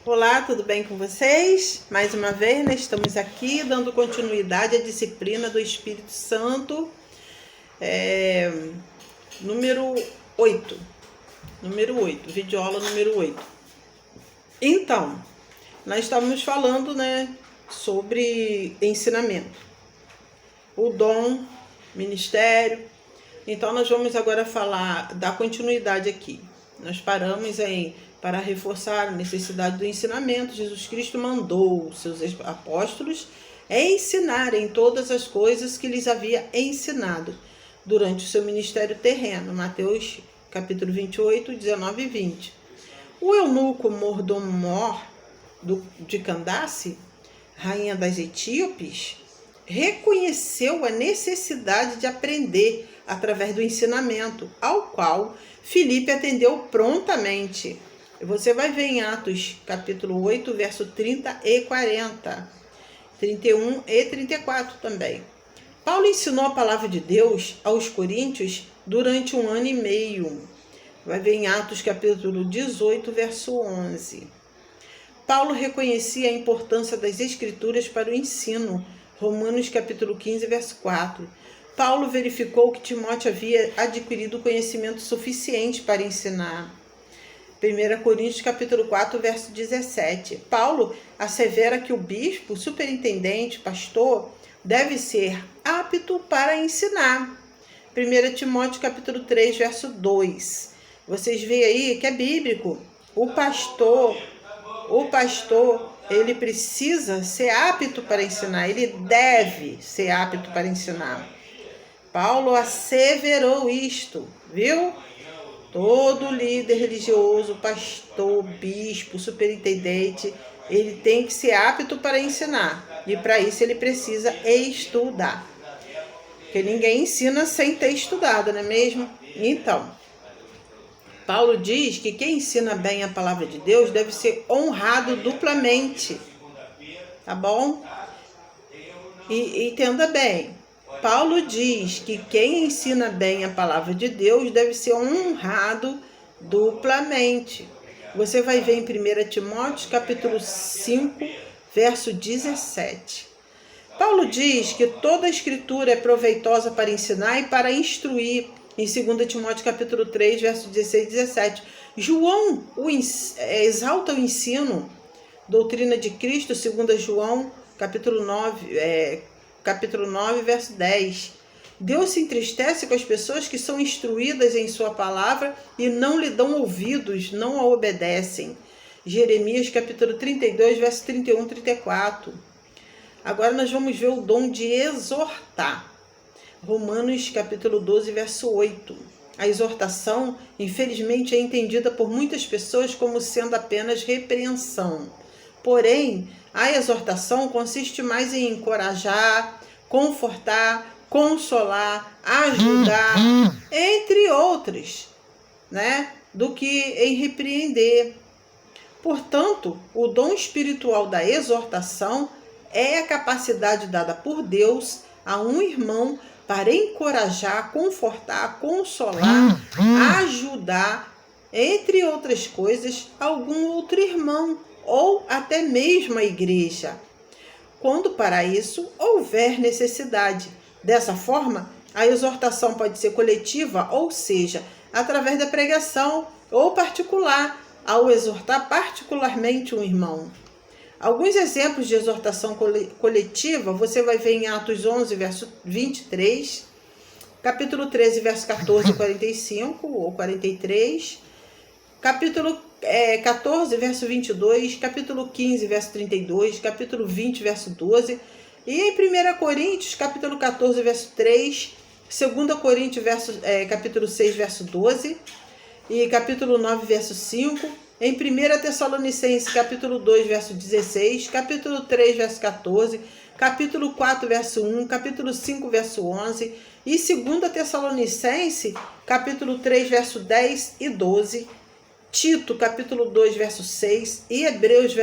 Olá, tudo bem com vocês? Mais uma vez, né, estamos aqui dando continuidade à disciplina do Espírito Santo, número 8, videoaula número 8. Então, nós estamos falando, né, sobre ensinamento, o dom, ministério. Então, nós vamos agora falar da continuidade aqui. Nós paramos para reforçar a necessidade do ensinamento. Jesus Cristo mandou os seus apóstolos ensinarem todas as coisas que lhes havia ensinado durante o seu ministério terreno. Mateus capítulo 28, 19 e 20. O eunuco Mordomor de Candace, rainha das Etíopes, reconheceu a necessidade de aprender através do ensinamento, ao qual Filipe atendeu prontamente. Você vai ver em Atos capítulo 8, verso 30 e 40, 31 e 34 também. Paulo ensinou a palavra de Deus aos coríntios durante 1 ano e meio. Vai ver em Atos capítulo 18, verso 11. Paulo reconhecia a importância das escrituras para o ensino. Romanos capítulo 15, verso 4. Paulo verificou que Timóteo havia adquirido conhecimento suficiente para ensinar. 1 Coríntios capítulo 4, verso 17. Paulo assevera que o bispo, superintendente, pastor, deve ser apto para ensinar. 1 Timóteo capítulo 3, verso 2. Vocês veem aí que é bíblico. O pastor, ele precisa ser apto para ensinar, ele deve ser apto para ensinar. Paulo asseverou isto, viu? Todo líder religioso, pastor, bispo, superintendente, ele tem que ser apto para ensinar. E para isso ele precisa estudar. Porque ninguém ensina sem ter estudado, não é mesmo? Então, Paulo diz que quem ensina bem a palavra de Deus deve ser honrado duplamente. Tá bom? E entenda bem. Paulo diz que quem ensina bem a palavra de Deus deve ser honrado duplamente. Você vai ver em 1 Timóteo capítulo 5, verso 17. Paulo diz que toda a escritura é proveitosa para ensinar e para instruir. Em 2 Timóteo capítulo 3, verso 16 e 17. João exalta o ensino, doutrina de Cristo, 2 João capítulo 9, verso 10. Deus se entristece com as pessoas que são instruídas em sua palavra e não lhe dão ouvidos, não a obedecem. Jeremias capítulo 32, verso 31 e 34. Agora nós vamos ver o dom de exortar. Romanos capítulo 12, verso 8. A exortação, infelizmente, é entendida por muitas pessoas como sendo apenas repreensão. Porém, a exortação consiste mais em encorajar, confortar, consolar, ajudar, entre outros, né? Do que em repreender. Portanto, o dom espiritual da exortação é a capacidade dada por Deus a um irmão para encorajar, confortar, consolar, ajudar, entre outras coisas, algum outro irmão ou até mesmo a igreja, quando para isso houver necessidade. Dessa forma, a exortação pode ser coletiva, ou seja, através da pregação, ou particular, ao exortar particularmente um irmão. Alguns exemplos de exortação coletiva você vai ver em Atos 11, verso 23, capítulo 13, verso 14 e 45 ou 43, capítulo 14, verso 22, capítulo 15, verso 32, capítulo 20, verso 12, e em 1 Coríntios, capítulo 14, verso 3, 2 Coríntios, capítulo 6, verso 12, e capítulo 9, verso 5, em 1 Tessalonicenses, capítulo 2, verso 16, capítulo 3, verso 14, capítulo 4, verso 1, capítulo 5, verso 11, e 2 Tessalonicenses, capítulo 3, verso 10 e 12, Tito, capítulo 2, verso 6, e Hebreus,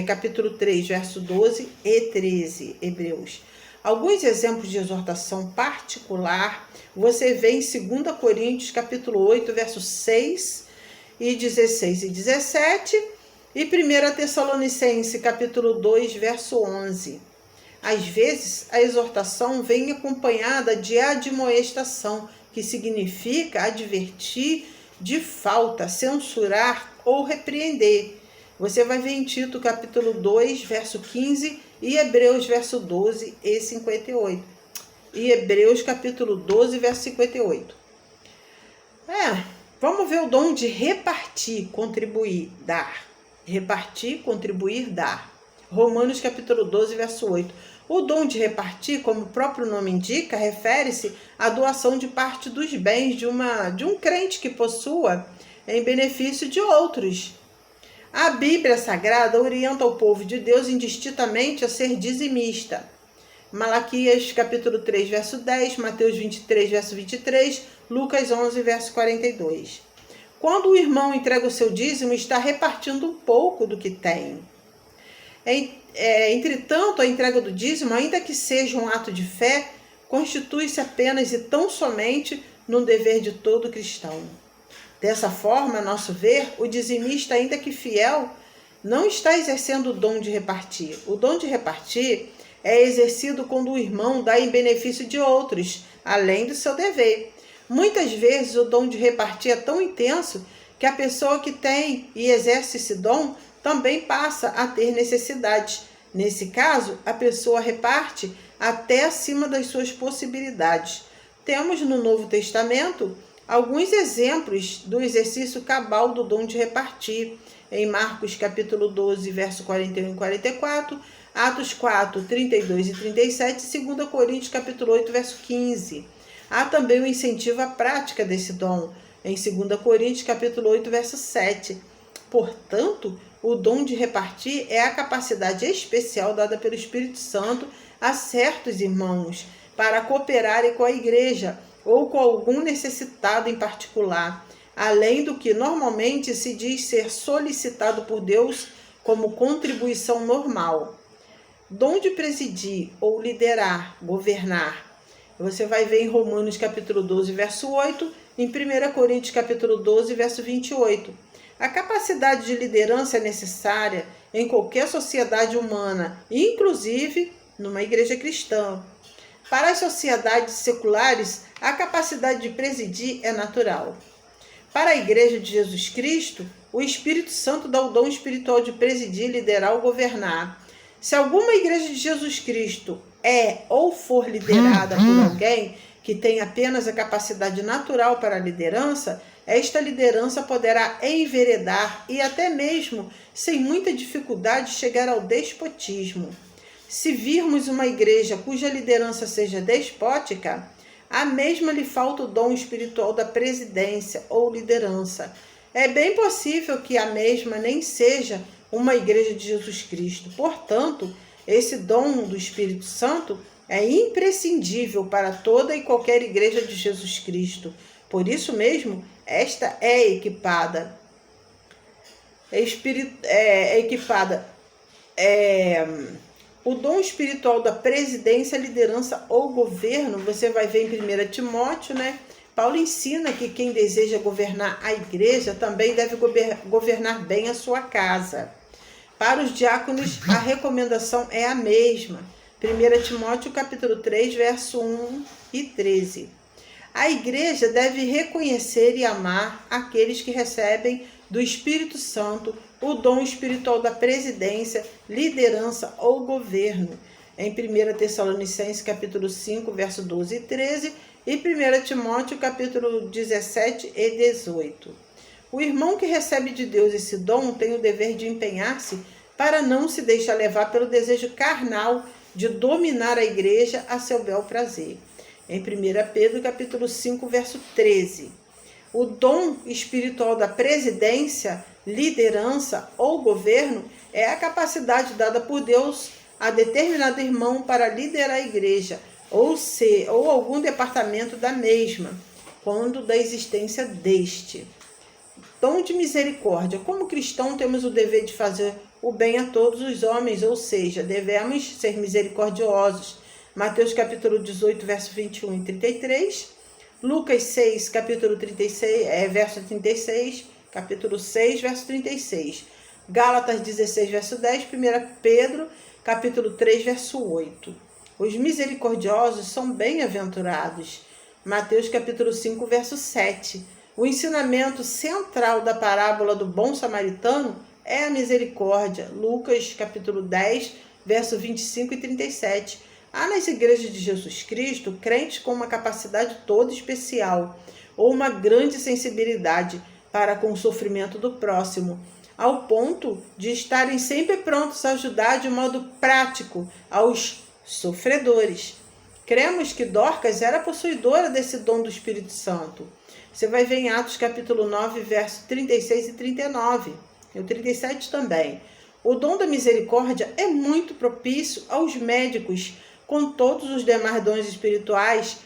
capítulo 3, verso 12 e 13, Hebreus. Alguns exemplos de exortação particular você vê em 2 Coríntios, capítulo 8, versos 6 e 16 e 17, E 1 Tessalonicenses, capítulo 2, verso 11. Às vezes, a exortação vem acompanhada de admoestação, que significa advertir de falta, censurar ou repreender. Você vai ver em Tito, capítulo 2, verso 15 e Hebreus, verso 12 e 58. E Hebreus, capítulo 12, verso 58. Vamos ver o dom de repartir, contribuir, dar. Repartir, contribuir, dar. Romanos, capítulo 12, verso 8. O dom de repartir, como o próprio nome indica, refere-se à doação de parte dos bens de um crente que possua em benefício de outros. A Bíblia Sagrada orienta o povo de Deus indistintamente a ser dizimista. Malaquias, capítulo 3, verso 10, Mateus 23, verso 23, Lucas 11, verso 42. Quando o irmão entrega o seu dízimo, está repartindo um pouco do que tem. Entretanto, a entrega do dízimo, ainda que seja um ato de fé, constitui-se apenas e tão somente no dever de todo cristão. Dessa forma, a nosso ver, o dizimista, ainda que fiel, não está exercendo o dom de repartir. O dom de repartir é exercido quando o irmão dá em benefício de outros, além do seu dever. Muitas vezes, o dom de repartir é tão intenso que a pessoa que tem e exerce esse dom também passa a ter necessidades. Nesse caso, a pessoa reparte até acima das suas possibilidades. Temos no Novo Testamento alguns exemplos do exercício cabal do dom de repartir, em Marcos capítulo 12, verso 41 e 44, Atos 4, 32 e 37 e 2 Coríntios capítulo 8, verso 15. Há também o incentivo à prática desse dom, em 2 Coríntios capítulo 8, verso 7. Portanto, o dom de repartir é a capacidade especial dada pelo Espírito Santo a certos irmãos para cooperarem com a igreja ou com algum necessitado em particular, além do que normalmente se diz ser solicitado por Deus como contribuição normal. Dom de presidir ou liderar, governar. Você vai ver em Romanos capítulo 12, verso 8, em 1 Coríntios capítulo 12, verso 28. A capacidade de liderança é necessária em qualquer sociedade humana, inclusive numa igreja cristã. Para as sociedades seculares, a capacidade de presidir é natural. Para a Igreja de Jesus Cristo, o Espírito Santo dá o dom espiritual de presidir, liderar ou governar. Se alguma Igreja de Jesus Cristo é ou for liderada por alguém que tem apenas a capacidade natural para a liderança, esta liderança poderá enveredar e até mesmo, sem muita dificuldade, chegar ao despotismo. Se virmos uma igreja cuja liderança seja despótica, a mesma lhe falta o dom espiritual da presidência ou liderança. É bem possível que a mesma nem seja uma igreja de Jesus Cristo. Portanto, esse dom do Espírito Santo é imprescindível para toda e qualquer igreja de Jesus Cristo. Por isso mesmo, esta é equipada. O dom espiritual da presidência, liderança ou governo, você vai ver em 1 Timóteo, Paulo ensina que quem deseja governar a igreja também deve governar bem a sua casa. Para os diáconos, a recomendação é a mesma. 1 Timóteo capítulo 3, verso 1 e 13. A igreja deve reconhecer e amar aqueles que recebem do Espírito Santo o dom espiritual da presidência, liderança ou governo, em 1 Tessalonicenses capítulo 5, verso 12 e 13 e 1 Timóteo capítulo 17 e 18. O irmão que recebe de Deus esse dom tem o dever de empenhar-se para não se deixar levar pelo desejo carnal de dominar a igreja a seu bel prazer. Em 1 Pedro capítulo 5, verso 13. O dom espiritual da presidência, liderança ou governo é a capacidade dada por Deus a determinado irmão para liderar a igreja ou algum departamento da mesma, quando da existência deste. Dom de misericórdia. Como cristão, temos o dever de fazer o bem a todos os homens, ou seja, devemos ser misericordiosos. Mateus capítulo 18, verso 21 e 33. Lucas 6, capítulo 36, verso 36. Capítulo 6, verso 36. Gálatas 16, verso 10, 1 Pedro, capítulo 3, verso 8. Os misericordiosos são bem-aventurados. Mateus, capítulo 5, verso 7. O ensinamento central da parábola do bom samaritano é a misericórdia. Lucas, capítulo 10, verso 25 e 37. Há nas igrejas de Jesus Cristo crentes com uma capacidade toda especial ou uma grande sensibilidade para com o sofrimento do próximo, ao ponto de estarem sempre prontos a ajudar de modo prático aos sofredores. Cremos que Dorcas era possuidora desse dom do Espírito Santo. Você vai ver em Atos capítulo 9, verso 36 e 39, e o 37 também. O dom da misericórdia é muito propício aos médicos, com todos os demais dons espirituais,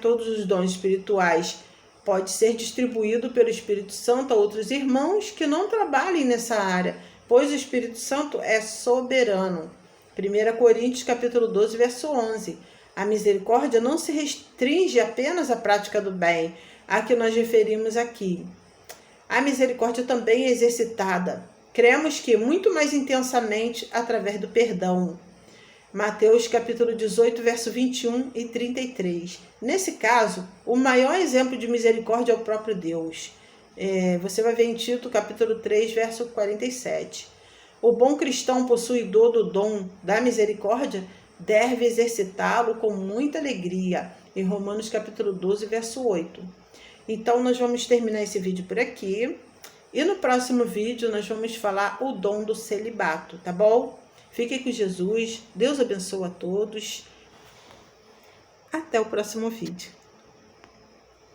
todos os dons espirituais pode ser distribuído pelo Espírito Santo a outros irmãos que não trabalhem nessa área, pois o Espírito Santo é soberano. 1 Coríntios capítulo 12, verso 11. A misericórdia não se restringe apenas à prática do bem, a que nós referimos aqui. A misericórdia também é exercitada. Cremos que muito mais intensamente através do perdão. Mateus capítulo 18, verso 21 e 33. Nesse caso, o maior exemplo de misericórdia é o próprio Deus. Você vai ver em Tito capítulo 3, verso 47. O bom cristão possuidor do dom da misericórdia deve exercitá-lo com muita alegria. Em Romanos capítulo 12, verso 8. Então, nós vamos terminar esse vídeo por aqui. E no próximo vídeo, nós vamos falar o dom do celibato, tá bom? Fiquem com Jesus. Deus abençoe a todos. Até o próximo vídeo.